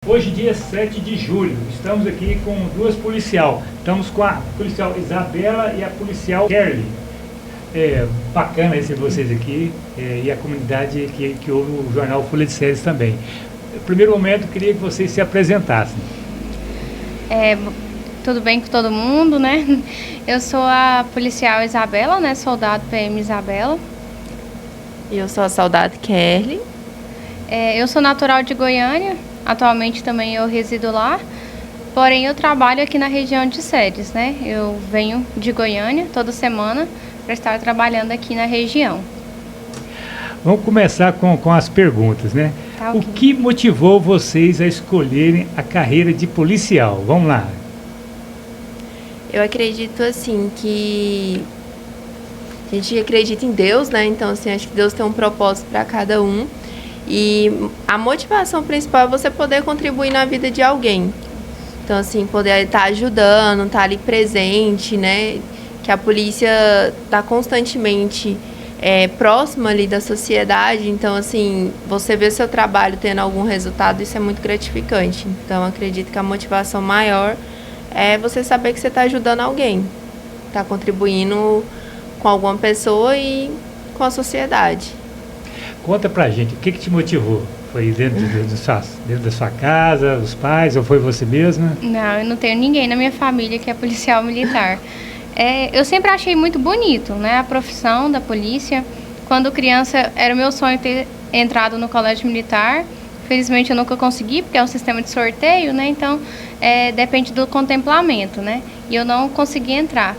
Hoje, dia 7 de julho, estamos aqui com duas policial. Estamos com a policial Isabela e a policial Kerly. Bacana receber vocês aqui e a comunidade que ouve o jornal Folha de Séries também. No primeiro momento, queria que vocês se apresentassem. Tudo bem com todo mundo, né? Eu sou a policial Isabela, né? Soldado PM Isabela. E eu sou a soldado Kerly. Eu sou natural de Goiânia. Atualmente também eu resido lá, porém eu trabalho aqui na região de Séries, né? Eu venho de Goiânia toda semana para estar trabalhando aqui na região. Vamos começar com as perguntas, né? Tá, okay. O que motivou vocês a escolherem a carreira de policial? Vamos lá. Eu acredito, assim, que a gente acredita em Deus, né? Então, assim, acho que Deus tem um propósito para cada um. E a motivação principal é você poder contribuir na vida de alguém. Então, assim, poder estar ajudando, estar ali presente, né? Que a polícia está constantemente próxima ali da sociedade. Então, assim, você vê seu trabalho tendo algum resultado, isso é muito gratificante. Então, acredito que a motivação maior é você saber que você está ajudando alguém. Está contribuindo com alguma pessoa e com a sociedade. Conta pra gente, o que te motivou? Foi dentro da sua casa, os pais, ou foi você mesma? Não, eu não tenho ninguém na minha família que é policial militar. Eu sempre achei muito bonito, né, a profissão da polícia. Quando criança, era o meu sonho ter entrado no colégio militar. Felizmente eu nunca consegui, porque é um sistema de sorteio, né, então depende do contemplamento, né, e eu não consegui entrar.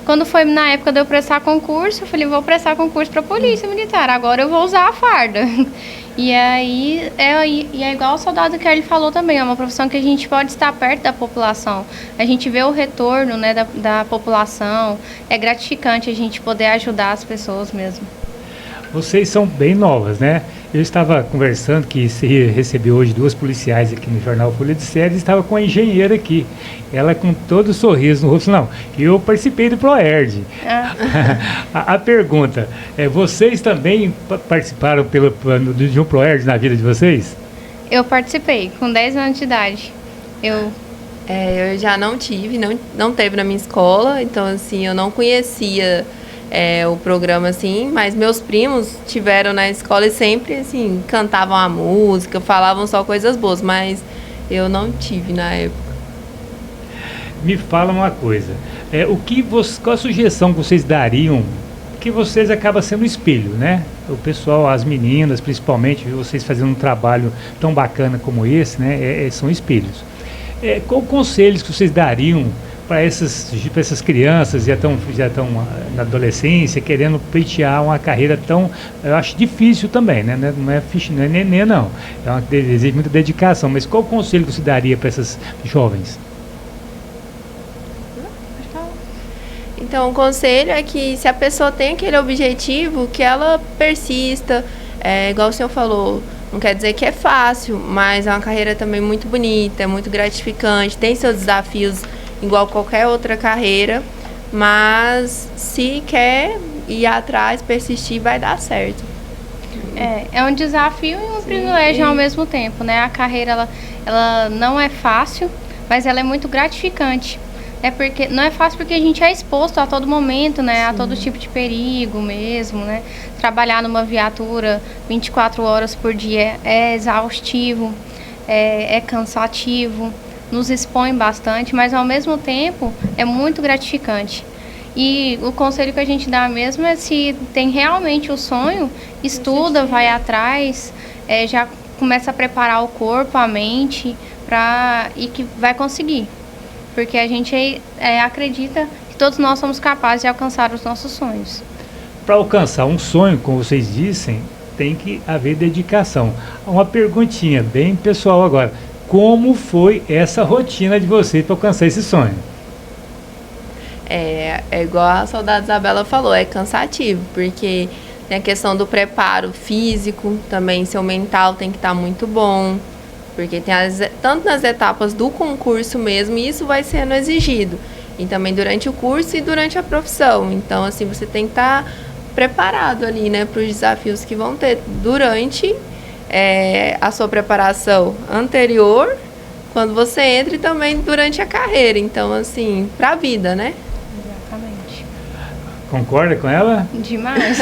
Quando foi na época de eu prestar concurso, eu falei, vou prestar concurso para polícia militar, agora eu vou usar a farda. E aí, é igual o soldado que ele falou também, é uma profissão que a gente pode estar perto da população. A gente vê o retorno, né, da população, é gratificante a gente poder ajudar as pessoas mesmo. Vocês são bem novas, né? Eu estava conversando que você recebeu hoje duas policiais aqui no jornal Folha de Séries, estava com a engenheira aqui. Ela com todo sorriso no rosto. Não, eu participei do ProErd. A pergunta, vocês também participaram de um ProErd na vida de vocês? Eu participei, com 10 anos de idade. Eu já não tive, não teve na minha escola, então assim, eu não conhecia o programa, assim, mas meus primos tiveram na escola e sempre, assim, cantavam a música, falavam só coisas boas, mas eu não tive na época. Me fala uma coisa, qual a sugestão que vocês dariam, que vocês acabam sendo espelho, né? O pessoal, as meninas, principalmente, vocês fazendo um trabalho tão bacana como esse, né? São espelhos. Qual conselhos que vocês dariam para essas crianças já estão na adolescência, querendo pleitear uma carreira tão, eu acho difícil também, né? Não é neném, não. Exige muita dedicação, mas qual conselho você daria para essas jovens? Então, o conselho é que se a pessoa tem aquele objetivo, que ela persista, igual o senhor falou, não quer dizer que é fácil, mas é uma carreira também muito bonita, é muito gratificante, tem seus desafios igual qualquer outra carreira, mas se quer ir atrás, persistir, vai dar certo. É um desafio e um privilégio ao mesmo tempo, né? A carreira, ela não é fácil, mas ela é muito gratificante. Porque não é fácil porque a gente é exposto a todo momento, né? A todo tipo de perigo mesmo, né? Trabalhar numa viatura 24 horas por dia é exaustivo, é cansativo, nos expõe bastante, mas ao mesmo tempo é muito gratificante. E o conselho que a gente dá mesmo é, se tem realmente o sonho, estuda, vai atrás, já começa a preparar o corpo, a mente, e que vai conseguir. Porque a gente acredita que todos nós somos capazes de alcançar os nossos sonhos. Para alcançar um sonho, como vocês dizem, tem que haver dedicação. Uma perguntinha bem pessoal agora. Como foi essa rotina de vocês para alcançar esse sonho? É igual a soldada Isabela falou, é cansativo, porque tem a questão do preparo físico, também seu mental tem que estar muito bom, porque tem tanto nas etapas do concurso mesmo, e isso vai sendo exigido, e também durante o curso e durante a profissão. Então, assim, você tem que estar preparado ali, né, para os desafios que vão ter durante a sua preparação anterior quando você entra e também durante a carreira. Então, assim, para a vida, né? Exatamente. Concorda com ela? Demais.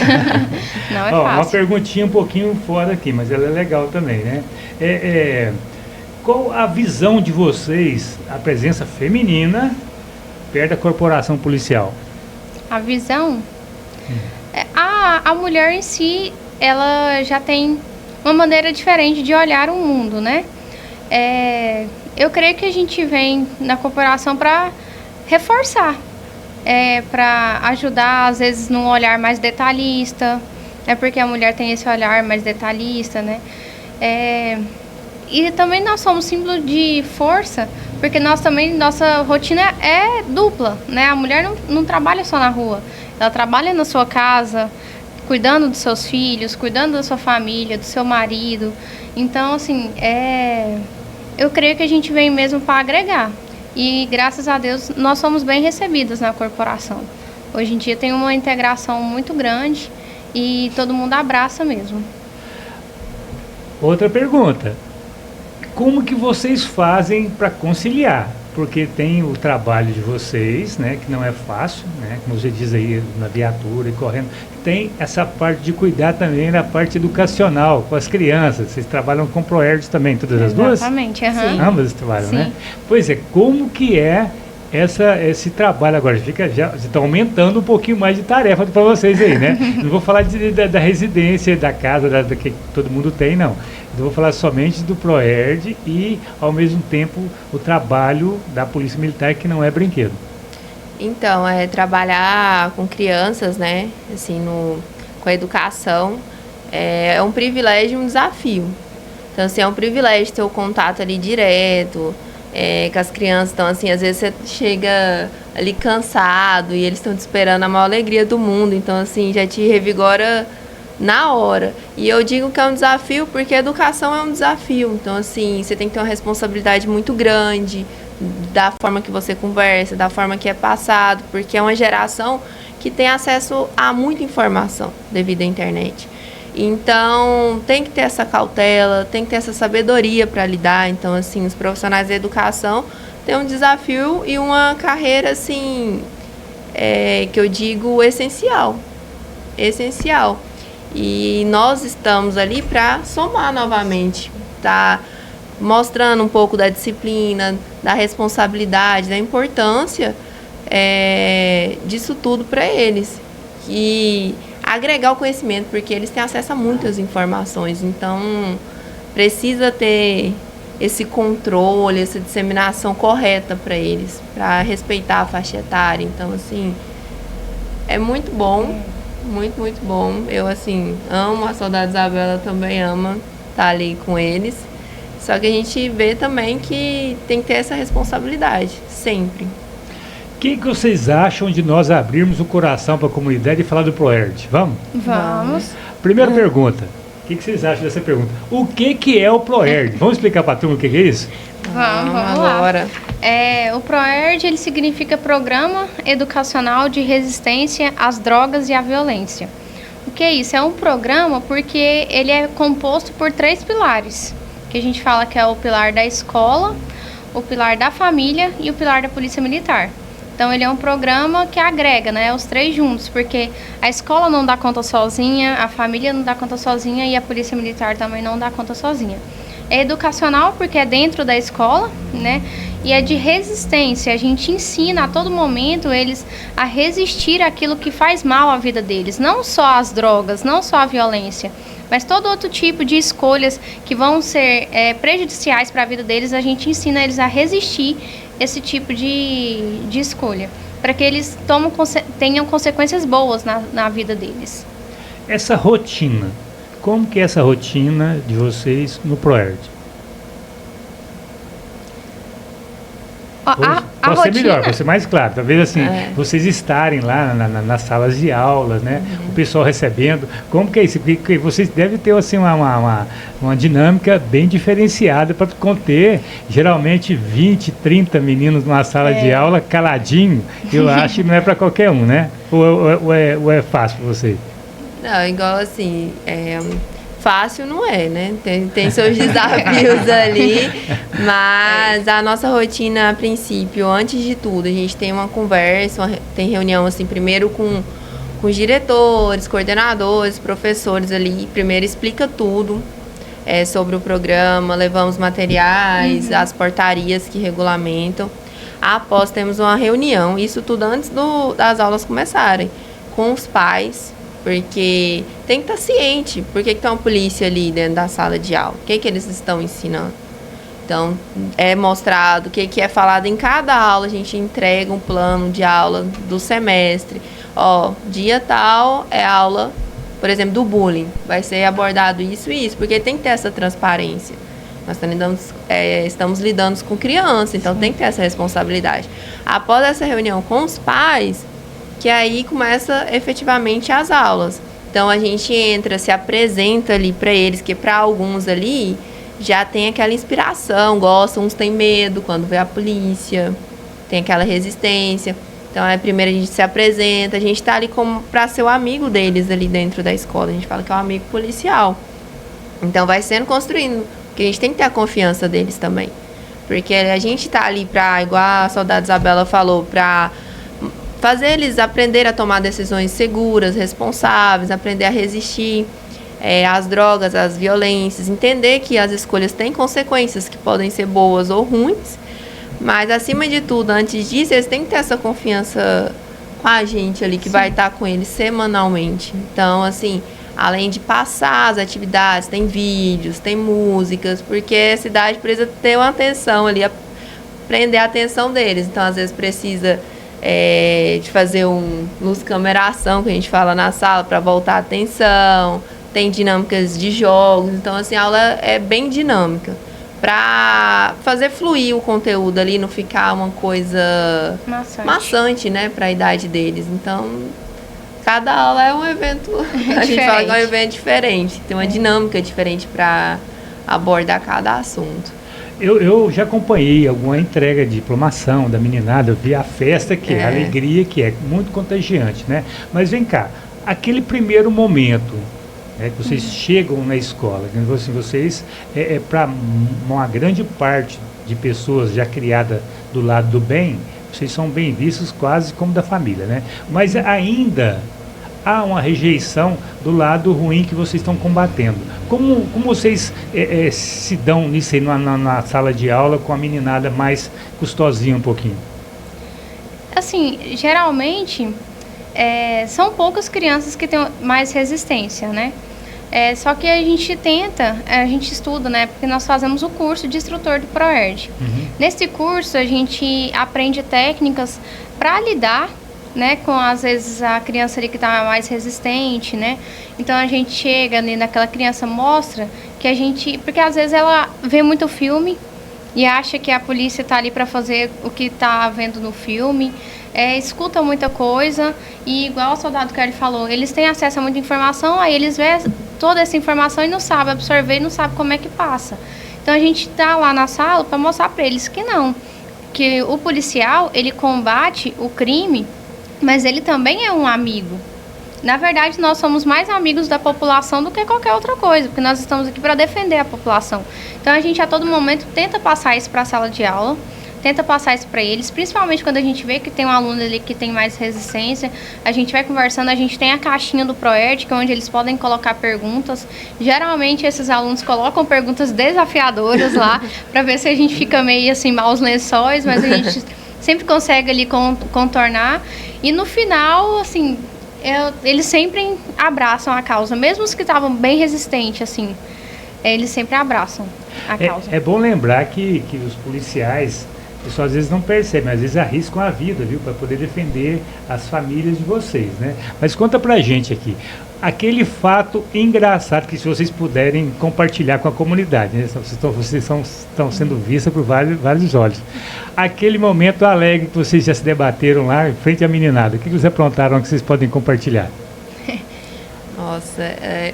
Não é Ó, fácil. uma perguntinha um pouquinho fora aqui, mas ela é legal também, né? Qual a visão de vocês, a presença feminina perto da corporação policial? A visão, a mulher em si, ela já tem uma maneira diferente de olhar o mundo, né? Eu creio que a gente vem na corporação para reforçar, para ajudar, às vezes, num olhar mais detalhista, porque a mulher tem esse olhar mais detalhista, né? E também nós somos símbolo de força, porque nossa rotina é dupla, né? A mulher não trabalha só na rua, ela trabalha na sua casa, cuidando dos seus filhos, cuidando da sua família, do seu marido. Então, assim, eu creio que a gente vem mesmo para agregar. E, graças a Deus, nós somos bem recebidas na corporação. Hoje em dia tem uma integração muito grande e todo mundo abraça mesmo. Outra pergunta. Como que vocês fazem para conciliar? Porque tem o trabalho de vocês, né, que não é fácil, né, como você diz aí, na viatura e correndo. Tem essa parte de cuidar também da parte educacional, com as crianças. Vocês trabalham com Proerd também, todas as duas? Exatamente, Sim. Ambas trabalham, Sim. né? Pois é, como que é esse trabalho agora? Já está aumentando um pouquinho mais de tarefa para vocês aí, né? Não vou falar da residência, da casa, que todo mundo tem, não. Eu vou falar somente do Proerd e, ao mesmo tempo, o trabalho da Polícia Militar, que não é brinquedo. Então, trabalhar com crianças, né? Assim, com a educação, é um privilégio e um desafio. Então, assim, é um privilégio ter o contato ali direto, com as crianças. Então, assim, às vezes você chega ali cansado e eles estão te esperando a maior alegria do mundo. Então, assim, já te revigora na hora. E eu digo que é um desafio porque a educação é um desafio. Então, assim, você tem que ter uma responsabilidade muito grande da forma que você conversa, da forma que é passado, porque é uma geração que tem acesso a muita informação devido à internet. Então, tem que ter essa cautela, tem que ter essa sabedoria para lidar. Então, assim, os profissionais da educação têm um desafio e uma carreira, assim, que eu digo essencial. Essencial. E nós estamos ali para somar novamente, tá? Mostrando um pouco da disciplina, da responsabilidade, da importância disso tudo para eles. E agregar o conhecimento, porque eles têm acesso a muitas informações. Então, precisa ter esse controle, essa disseminação correta para eles, para respeitar a faixa etária. Então, assim, é muito bom. Muito, muito bom. Eu, assim, amo, a Soldado Isabela também ama estar ali com eles. Só que a gente vê também que tem que ter essa responsabilidade, sempre. O que vocês acham de nós abrirmos o coração para a comunidade e falar do Proerd? Vamos? Vamos. Primeira pergunta. O que vocês acham dessa pergunta? O que é o Proerd? Vamos explicar para a turma o que é isso? Vamos lá. Agora. O Proerd, ele significa Programa Educacional de Resistência às Drogas e à Violência. O que é isso? É um programa porque ele é composto por 3 pilares, que a gente fala que é o pilar da escola, o pilar da família e o pilar da Polícia Militar. Então, ele é um programa que agrega, né, os 3 juntos, porque a escola não dá conta sozinha, a família não dá conta sozinha e a Polícia Militar também não dá conta sozinha. É educacional porque é dentro da escola, né? E é de resistência. A gente ensina a todo momento eles a resistir àquilo que faz mal à vida deles. Não só as drogas, não só a violência, mas todo outro tipo de escolhas que vão ser prejudiciais para a vida deles. A gente ensina eles a resistir esse tipo de escolha, para que eles tenham consequências boas na vida deles. Essa rotina. Como que é essa rotina de vocês no Proerd? Pode ser melhor, pode ser mais claro. Talvez assim, vocês estarem lá nas salas de aulas, né? O pessoal recebendo. Como que é isso? Porque vocês devem ter assim, uma dinâmica bem diferenciada para conter geralmente 20, 30 meninos numa sala de aula caladinho. Eu acho que não é para qualquer um, né? Ou é fácil para vocês? Não, igual assim, fácil não é, né? Tem seus desafios ali, mas a nossa rotina, a princípio, antes de tudo, a gente tem uma conversa, tem reunião, assim, primeiro com os diretores, coordenadores, professores ali, primeiro explica tudo sobre o programa, levamos materiais, as portarias que regulamentam. Após temos uma reunião, isso tudo antes das aulas começarem, com os pais, porque tem que estar ciente, por que tem uma polícia ali dentro da sala de aula, o que eles estão ensinando. Então, é mostrado o que é falado em cada aula, a gente entrega um plano de aula do semestre. Dia tal é aula, por exemplo, do bullying, vai ser abordado isso e isso, porque tem que ter essa transparência. Nós estamos lidando com crianças, então tem que ter essa responsabilidade. Após essa reunião com os pais, que aí começa efetivamente as aulas. Então a gente entra, se apresenta ali para eles, que para alguns ali já tem aquela inspiração, gostam, uns têm medo quando vê a polícia, tem aquela resistência. Então primeiro a gente se apresenta, a gente está ali para ser o amigo deles ali dentro da escola, a gente fala que é um amigo policial. Então vai sendo construindo, porque a gente tem que ter a confiança deles também. Porque a gente está ali para, igual a soldado Isabela falou, para fazer eles aprender a tomar decisões seguras, responsáveis, aprender a resistir às drogas, às violências, entender que as escolhas têm consequências que podem ser boas ou ruins, mas acima de tudo, antes disso, eles têm que ter essa confiança com a gente ali, que vai estar com eles semanalmente. Então, assim, além de passar as atividades, tem vídeos, tem músicas, porque a cidade precisa ter uma atenção ali, prender a atenção deles. Então, às vezes, precisa de fazer luz, câmera, ação, que a gente fala na sala, para voltar a atenção. Tem dinâmicas de jogos. Então, assim, a aula é bem dinâmica, para fazer fluir o conteúdo ali, não ficar uma coisa maçante, né, para a idade deles. Então, cada aula é um evento, a gente fala que é um evento diferente, tem uma dinâmica diferente para abordar cada assunto. Eu já acompanhei alguma entrega de diplomação da meninada, eu vi a festa, que é a alegria, que é muito contagiante, né? Mas vem cá, aquele primeiro momento que vocês chegam na escola, assim, vocês, para uma grande parte de pessoas já criada do lado do bem, vocês são bem vistos quase como da família, né? Mas ainda há uma rejeição do lado ruim que vocês estão combatendo. Como vocês se dão nisso aí na sala de aula com a meninada mais custosinha um pouquinho? Assim, geralmente, são poucas crianças que têm mais resistência, né? Só que a gente estuda, né? Porque nós fazemos o curso de instrutor do ProERD. Nesse curso, a gente aprende técnicas para lidar, né, com, às vezes, a criança ali que está mais resistente, né? Então, a gente chega ali naquela criança, mostra que porque às vezes ela vê muito filme e acha que a polícia está ali para fazer o que está vendo no filme, escuta muita coisa e, igual o soldado Kelly falou, eles têm acesso a muita informação, aí eles vê toda essa informação e não sabe absorver, não sabe como é que passa. Então, a gente está lá na sala para mostrar para eles que não, que o policial, ele combate o crime, mas ele também é um amigo. Na verdade, nós somos mais amigos da população do que qualquer outra coisa, porque nós estamos aqui para defender a população. Então, a gente a todo momento tenta passar isso para a sala de aula, tenta passar isso para eles, principalmente quando a gente vê que tem um aluno ali que tem mais resistência, a gente vai conversando, a gente tem a caixinha do ProERD, que é onde eles podem colocar perguntas. Geralmente, esses alunos colocam perguntas desafiadoras lá, para ver se a gente fica meio assim, maus lençóis, mas a gente sempre consegue ali contornar. E no final, assim, eles sempre abraçam a causa, mesmo os que estavam bem resistentes, assim, eles sempre abraçam a causa. É bom lembrar que os policiais, pessoal, às vezes não percebem, às vezes arriscam a vida, viu, para poder defender as famílias de vocês, né? Mas conta pra gente aqui, aquele fato engraçado que, se vocês puderem compartilhar com a comunidade, né? Vocês estão sendo vistos por vários olhos. Aquele momento alegre que vocês já se debateram lá em frente à meninada, o que vocês aprontaram que vocês podem compartilhar? Nossa,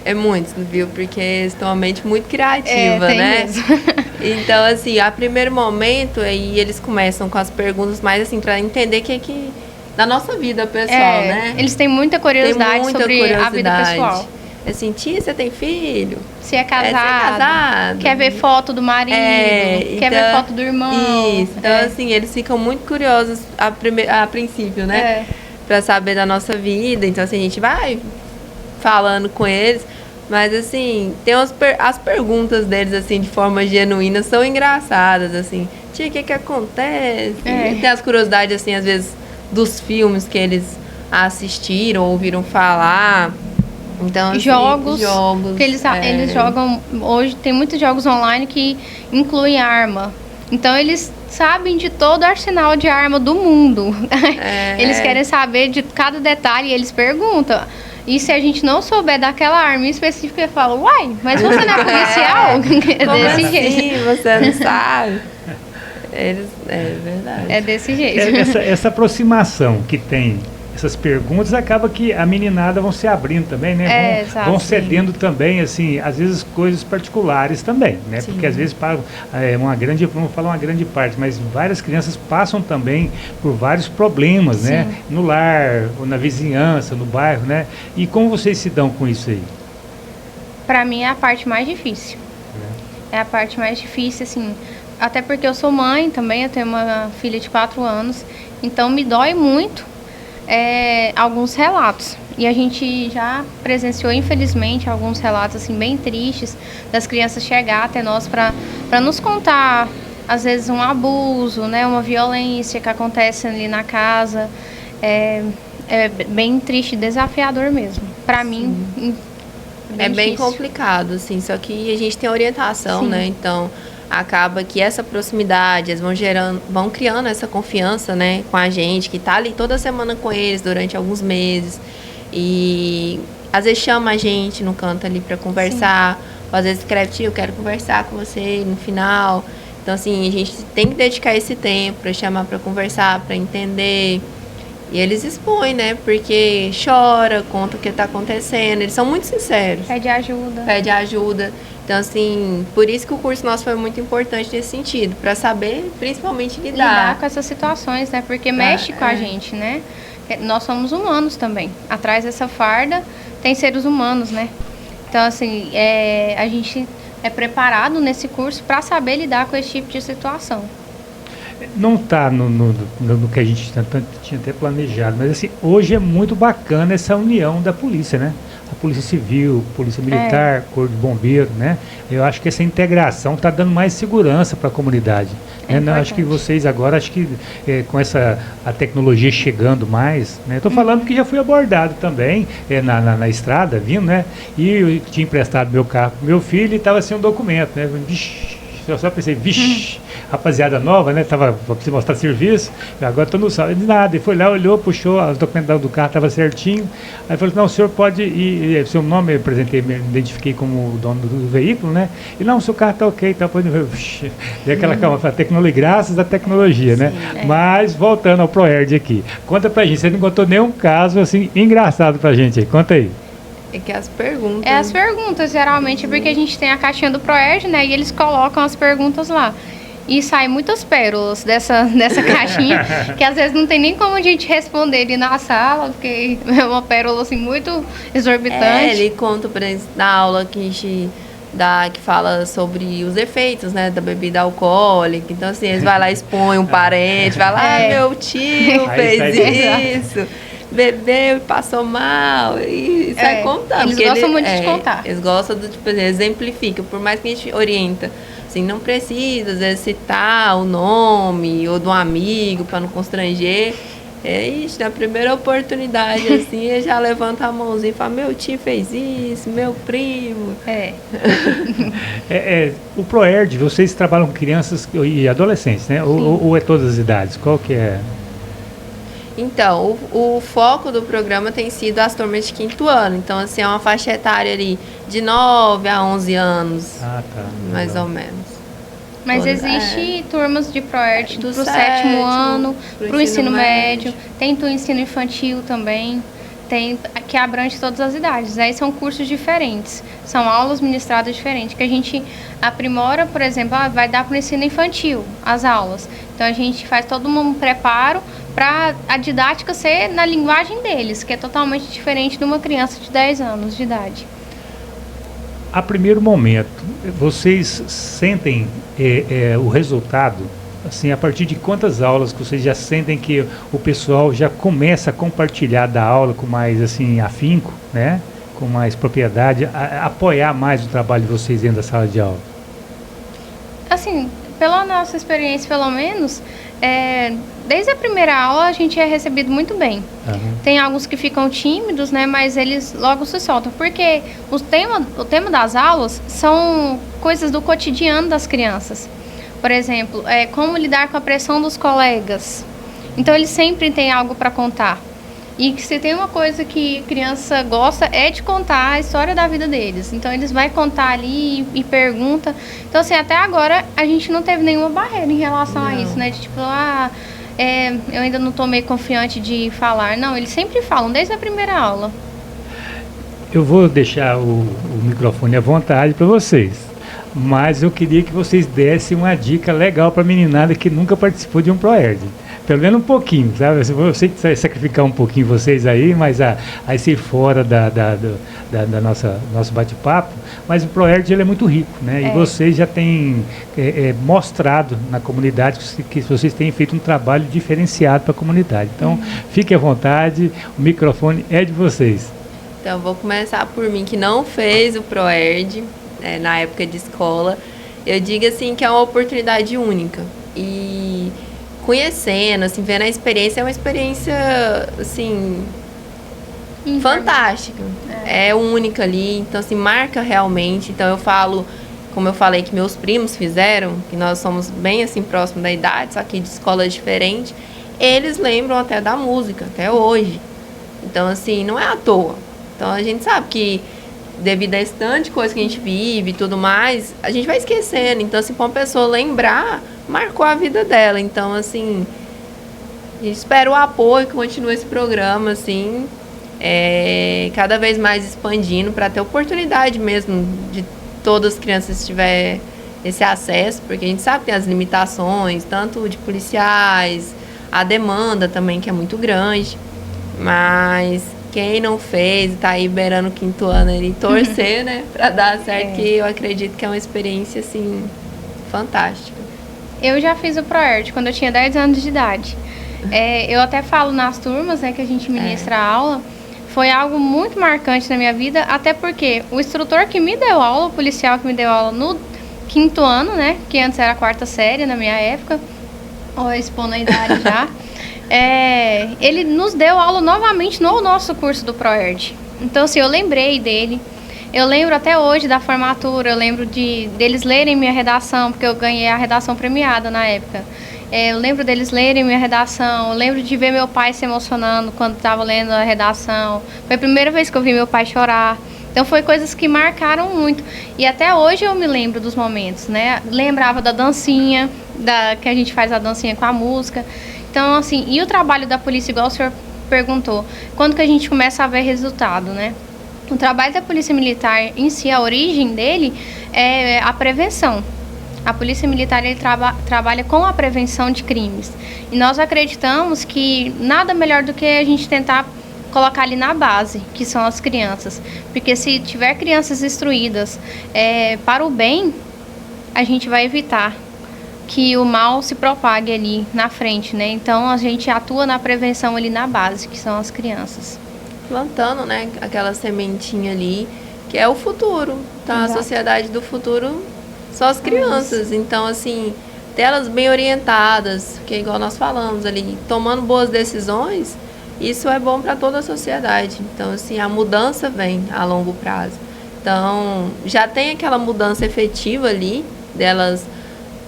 é muito, viu? Porque eles têm uma mente muito criativa, né? Mesmo. Então, assim, a primeiro momento, aí eles começam com as perguntas mais assim, para entender que da nossa vida pessoal, né? Eles têm muita curiosidade sobre a vida pessoal. Assim, tia, você tem filho? Se é Você é casado, casado? quer ver foto do marido, quer ver foto do irmão. Isso, então assim, eles ficam muito curiosos a princípio, né? Pra saber da nossa vida, então assim, a gente vai falando com eles, mas assim, tem as perguntas deles, assim, de forma genuína, são engraçadas, assim, tia, o que acontece? Tem as curiosidades, assim, às vezes, dos filmes que eles assistiram, ouviram falar. Então, assim, jogos que eles jogam hoje, tem muitos jogos online que incluem arma. Então eles sabem de todo o arsenal de arma do mundo. Eles querem saber de cada detalhe e eles perguntam. E se a gente não souber daquela arma em específico, ele fala, uai, mas você não é policial? Como Desse assim? jeito. Você não sabe? É verdade. É desse jeito. Essa aproximação que tem essas perguntas, acaba que a meninada vão se abrindo também, né? Vão cedendo também, assim, às vezes coisas particulares também, né? Sim. Porque às vezes vamos falar uma grande parte, mas várias crianças passam também por vários problemas, né? No lar, ou na vizinhança, no bairro, né? E como vocês se dão com isso aí? Pra mim é a parte mais difícil. É a parte mais difícil, assim, até porque eu sou mãe também, eu tenho uma filha de 4 anos, então me dói muito alguns relatos. E a gente já presenciou, infelizmente, alguns relatos assim bem tristes das crianças chegar até nós para nos contar, às vezes, um abuso, né, uma violência que acontece ali na casa. É bem triste, desafiador mesmo. Para mim, é bem difícil. Complicado, assim, só que a gente tem orientação, né? Então, acaba que essa proximidade, eles vão criando essa confiança, né, com a gente, que tá ali toda semana com eles durante alguns meses. E às vezes chama a gente no canto ali para conversar, ou às vezes escreve, tio, eu quero conversar com você no final. Então, assim, a gente tem que dedicar esse tempo para chamar para conversar, para entender. E eles expõem, né, porque chora, conta o que tá acontecendo, eles são muito sinceros. Pede ajuda. Pede ajuda. Então, assim, por isso que o curso nosso foi muito importante nesse sentido, para saber, principalmente, lidar com essas situações, né? Porque mexe com a gente, né? Nós somos humanos também. Atrás dessa farda tem seres humanos, né? Então, assim, a gente é preparado nesse curso para saber lidar com esse tipo de situação. Não está no que a gente tinha até planejado, mas assim, hoje é muito bacana essa união da polícia, né? A Polícia Civil, Polícia Militar, Corpo de Bombeiro, né? Eu acho que essa integração está dando mais segurança para a comunidade. Né? Acho que vocês agora, com a tecnologia chegando mais, né? Estou falando que já fui abordado também na estrada, vindo, né? E eu tinha emprestado meu carro para meu filho e estava sem um documento, né? Eu só pensei, vixe, rapaziada nova, né? Tava pra mostrar serviço, agora estou no saldo. De nada, ele foi lá, olhou, puxou, os documentos do carro estavam certinho. Aí falou, não, o senhor pode ir, seu nome, eu apresentei, me identifiquei como o dono do veículo, né? E não, o seu carro está ok, tá, vixe, e aquela tecnologia, graças à tecnologia, né? Mas, voltando ao ProErd aqui, conta pra gente, você não contou nenhum caso, assim, engraçado pra gente aí, conta aí. É que as perguntas... as perguntas, geralmente, porque a gente tem a caixinha do ProErd, né? E eles colocam as perguntas lá. E saem muitas pérolas dessa caixinha, que às vezes não tem nem como a gente responder ali na sala, porque é uma pérola, assim, muito exorbitante. Ele conta, por exemplo, na aula que a gente dá, que fala sobre os efeitos, né, da bebida alcoólica. Então, assim, eles vão lá, expõem um parente, vai lá, meu tio fez isso. Bebeu e passou mal, e sai contando. Eles gostam muito de contar. Eles gostam do, tipo, exemplifica, por mais que a gente orienta, assim, não precisa, às vezes, citar o nome ou de um amigo para não constranger. Na primeira oportunidade, assim, ele já levanta a mãozinha e fala, meu tio fez isso, meu primo. O ProErd, vocês trabalham com crianças e adolescentes, né? Ou é todas as idades? Qual que é? Então, o foco do programa tem sido as turmas de 5º ano. Então, assim, é uma faixa etária ali de 9 a 11 anos. Ah, tá. Mais ou menos. Mas existe turmas de ProErd do 7º ano, para o ensino médio. Tem do ensino infantil também. Tem, que abrange todas as idades. Aí são cursos diferentes. São aulas ministradas diferentes. Que a gente aprimora, por exemplo, vai dar para o ensino infantil as aulas. Então, a gente faz todo um preparo para a didática ser na linguagem deles, que é totalmente diferente de uma criança de 10 anos de idade. A primeiro momento, vocês sentem o resultado, assim, a partir de quantas aulas que vocês já sentem que o pessoal já começa a compartilhar da aula com mais, assim, afinco, né? Com mais propriedade, apoiar mais o trabalho de vocês dentro da sala de aula? Assim, pela nossa experiência, pelo menos, desde a primeira aula a gente é recebido muito bem. Uhum. Tem alguns que ficam tímidos, né, mas eles logo se soltam, porque o tema das aulas são coisas do cotidiano das crianças. Por exemplo, como lidar com a pressão dos colegas. Então, eles sempre têm algo para contar. E se tem uma coisa que criança gosta é de contar a história da vida deles. Então, eles vão contar ali e pergunta. Então, assim, até agora a gente não teve nenhuma barreira em relação a isso, né? De tipo, eu ainda não estou meio confiante de falar. Não, eles sempre falam, desde a primeira aula. Eu vou deixar o microfone à vontade para vocês, mas eu queria que vocês dessem uma dica legal para a meninada que nunca participou de um ProErd. Pelo menos um pouquinho, sabe? Eu sei que vai sacrificar um pouquinho vocês aí, mas aí ser fora da nosso bate-papo, mas o ProErd ele é muito rico, né? E vocês já têm mostrado na comunidade que vocês têm feito um trabalho diferenciado para a comunidade. Então, fique à vontade, o microfone é de vocês. Então, vou começar por mim, que não fez o ProErd, na época de escola. Eu digo assim que é uma oportunidade única. E conhecendo, assim, vendo a experiência, é uma experiência, assim, fantástica. É única ali, então, assim, marca realmente. Então, eu falo, como eu falei que meus primos fizeram, que nós somos bem, assim, próximos da idade, só que de escolas diferentes, eles lembram até da música, até hoje. Então, assim, não é à toa. Então, a gente sabe que devido a esse tanto de coisa que a gente vive e tudo mais, a gente vai esquecendo. Então, assim, para uma pessoa lembrar, marcou a vida dela. Então, assim, a gente espera o apoio que continue esse programa, assim, cada vez mais expandindo para ter oportunidade mesmo de todas as crianças tiver esse acesso, porque a gente sabe que tem as limitações, tanto de policiais, a demanda também, que é muito grande, mas quem não fez, tá aí beirando o 5º ano ali, torcer, né, pra dar certo, que eu acredito que é uma experiência, assim, fantástica. Eu já fiz o ProErd quando eu tinha 10 anos de idade. Eu até falo nas turmas, né, que a gente ministra a aula, foi algo muito marcante na minha vida, até porque o instrutor que me deu aula, o policial que me deu aula no 5º ano, né, que antes era a 4ª série na minha época, ó, expondo a idade já, ele nos deu aula novamente no nosso curso do ProErd. Então, assim, eu lembrei dele. Eu lembro até hoje da formatura, eu lembro deles lerem minha redação, porque eu ganhei a redação premiada na época. Eu lembro deles lerem minha redação, eu lembro de ver meu pai se emocionando quando estava lendo a redação. Foi a primeira vez que eu vi meu pai chorar. Então, foi coisas que marcaram muito. E até hoje eu me lembro dos momentos, né? Lembrava da dancinha, que a gente faz a dancinha com a música. Então, assim, e o trabalho da polícia, igual o senhor perguntou, quando que a gente começa a ver resultado, né? O trabalho da Polícia Militar em si, a origem dele é a prevenção. A Polícia Militar ele trabalha com a prevenção de crimes. E nós acreditamos que nada melhor do que a gente tentar colocar ali na base, que são as crianças. Porque se tiver crianças instruídas para o bem, a gente vai evitar que o mal se propague ali na frente, né? Então, a gente atua na prevenção ali na base, que são as crianças. Plantando, né, aquela sementinha ali, que é o futuro. Então, exato. A sociedade do futuro são as crianças. Então, assim, delas bem orientadas, que é igual nós falamos ali, tomando boas decisões, isso é bom para toda a sociedade. Então, assim, a mudança vem a longo prazo. Então, já tem aquela mudança efetiva ali, delas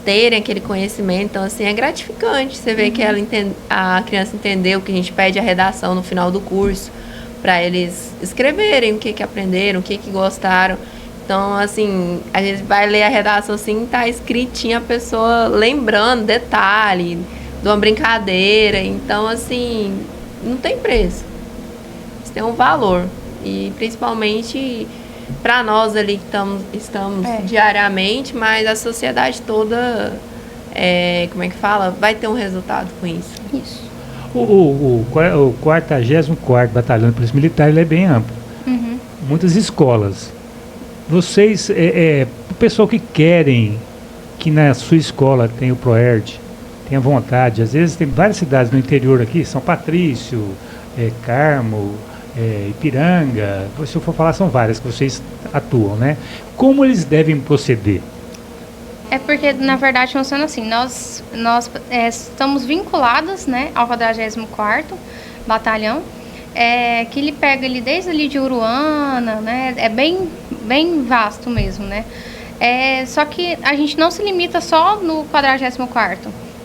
terem aquele conhecimento. Então, assim, é gratificante. Você vê que a criança entendeu que a gente pede a redação no final do curso, para eles escreverem o que aprenderam, o que gostaram. Então, assim, a gente vai ler a redação assim, tá escritinha a pessoa lembrando detalhe de uma brincadeira. Então, assim, não tem preço. Isso tem um valor. E principalmente para nós ali que estamos diariamente, mas a sociedade toda, como é que fala? Vai ter um resultado com isso. Isso. O 44º Batalhão de Polícia Militar ele é bem amplo. Muitas escolas. Vocês, o pessoal que querem que na sua escola tenha o ProErd, tenha vontade, às vezes tem várias cidades no interior aqui, São Patrício, Carmo, Ipiranga, se eu for falar são várias que vocês atuam, né? Como eles devem proceder? É porque, na verdade, funciona assim, nós estamos vinculados, né, ao 44º Batalhão, que ele pega ali desde ali de Uruana, né, é bem vasto mesmo, né. Só que a gente não se limita só no 44º,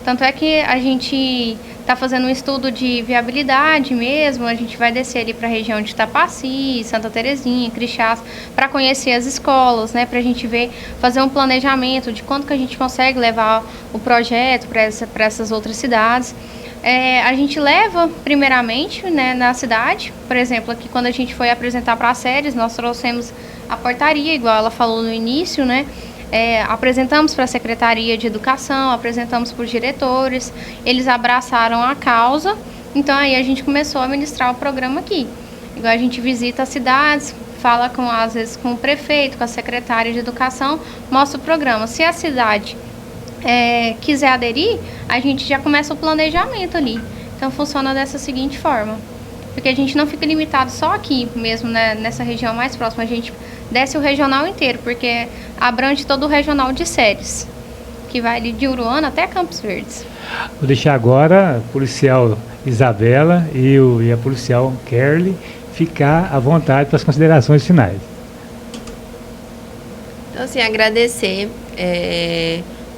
tanto é que a gente está fazendo um estudo de viabilidade mesmo, a gente vai descer ali para a região de Tapaci, Santa Terezinha, Crixás, para conhecer as escolas, né, para a gente fazer um planejamento de quanto que a gente consegue levar o projeto para essas outras cidades. A gente leva primeiramente, né, na cidade, por exemplo, aqui quando a gente foi apresentar para as séries, nós trouxemos a portaria, igual ela falou no início, né, apresentamos para a Secretaria de Educação, apresentamos para os diretores, eles abraçaram a causa, então aí a gente começou a ministrar o programa aqui. Igual a gente visita as cidades, fala às vezes com o prefeito, com a secretária de Educação, mostra o programa. Se a cidade quiser aderir, a gente já começa o planejamento ali. Então funciona dessa seguinte forma, porque a gente não fica limitado só aqui mesmo, né, nessa região mais próxima, a gente desce o regional inteiro, porque abrange todo o regional de séries, que vai ali de Uruana até Campos Verdes. Vou deixar agora a policial Isabela e a policial Kerly ficar à vontade para as considerações finais. Então, assim, agradecer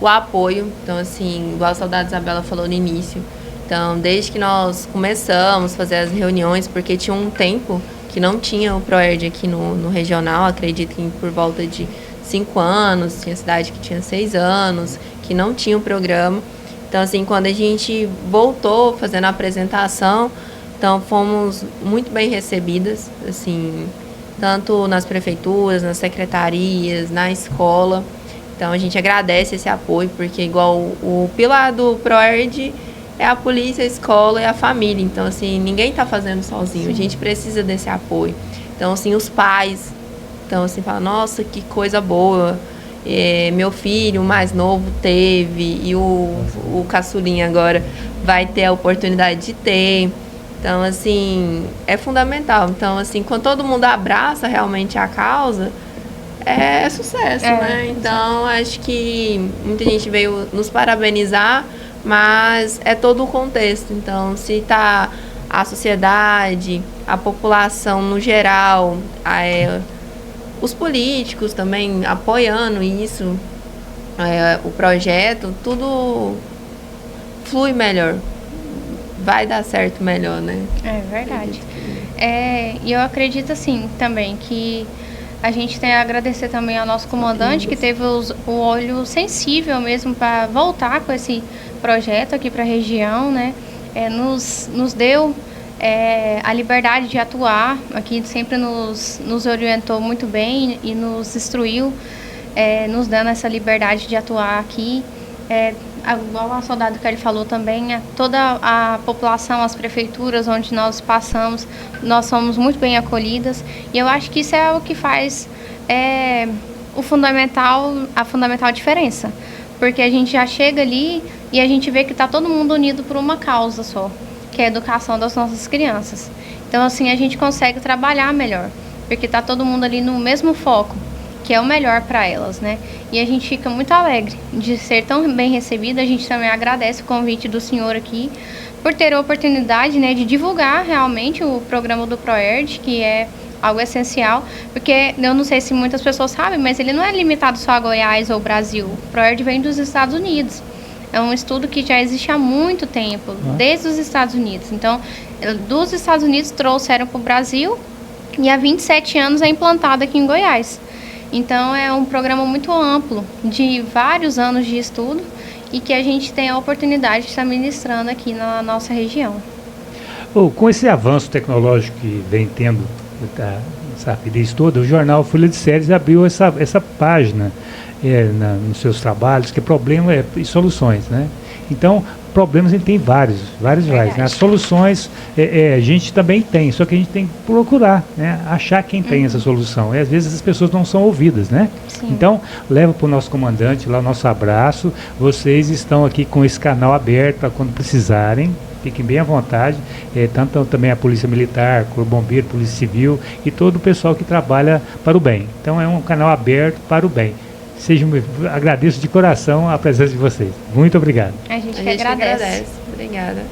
o apoio. Então, assim, igual a saudade Isabela falou no início. Então, desde que nós começamos a fazer as reuniões, porque tinha um tempo que não tinha o ProErd aqui no regional, acredito que por volta de 5 anos, tinha cidade que tinha 6 anos, que não tinha o programa. Então, assim, quando a gente voltou fazendo a apresentação, então fomos muito bem recebidas, assim, tanto nas prefeituras, nas secretarias, na escola. Então, a gente agradece esse apoio, porque igual o pilar do ProErd é a polícia, a escola e a família. Então, assim, ninguém está fazendo sozinho. Sim. A gente precisa desse apoio. Então, assim, os pais, então, assim, falam, nossa, que coisa boa. Meu filho, o mais novo, teve, e o caçulinha agora vai ter a oportunidade de ter. Então, assim, é fundamental. Então, assim, quando todo mundo abraça realmente a causa, é sucesso, né? Então, acho que muita gente veio nos parabenizar, mas é todo o contexto. Então, se está a sociedade, a população no geral, os políticos também apoiando isso, o projeto, tudo flui melhor. Vai dar certo melhor, né? É verdade. E eu acredito, assim, também que a gente tem a agradecer também ao nosso comandante, que teve o olho sensível mesmo para voltar com esse projeto aqui para a região, né? Nos deu a liberdade de atuar aqui, sempre nos orientou muito bem e nos instruiu, nos dando essa liberdade de atuar aqui. Igual a soldado que ele falou também, toda a população, as prefeituras onde nós passamos, nós somos muito bem acolhidas, e eu acho que isso é o que faz a fundamental diferença, porque a gente já chega ali e a gente vê que está todo mundo unido por uma causa só, que é a educação das nossas crianças. Então, assim, a gente consegue trabalhar melhor, porque está todo mundo ali no mesmo foco, que é o melhor para elas, né? E a gente fica muito alegre de ser tão bem recebida. A gente também agradece o convite do senhor aqui por ter a oportunidade, né, de divulgar realmente o programa do ProErd, que é algo essencial, porque eu não sei se muitas pessoas sabem, mas ele não é limitado só a Goiás ou Brasil. O ProErd vem dos Estados Unidos. É um estudo que já existe há muito tempo, desde os Estados Unidos. Então, dos Estados Unidos trouxeram para o Brasil e há 27 anos é implantado aqui em Goiás. Então, é um programa muito amplo, de vários anos de estudo, e que a gente tem a oportunidade de estar ministrando aqui na nossa região. Com esse avanço tecnológico que vem tendo essa rapidez toda, o jornal Folha de Séries abriu essa página nos seus trabalhos, que é problema e soluções, né? Então, problemas ele tem vários, né? As soluções a gente também tem, só que a gente tem que procurar, né? Achar quem tem essa solução. E às vezes as pessoas não são ouvidas, né? Sim. Então, leva para o nosso comandante lá o nosso abraço. Vocês estão aqui com esse canal aberto para quando precisarem. Fiquem bem à vontade, tanto também a Polícia Militar, Corpo Bombeiro, Polícia Civil e todo o pessoal que trabalha para o bem. Então é um canal aberto para o bem. Agradeço de coração a presença de vocês. Muito obrigado. A gente que agradece. Obrigada.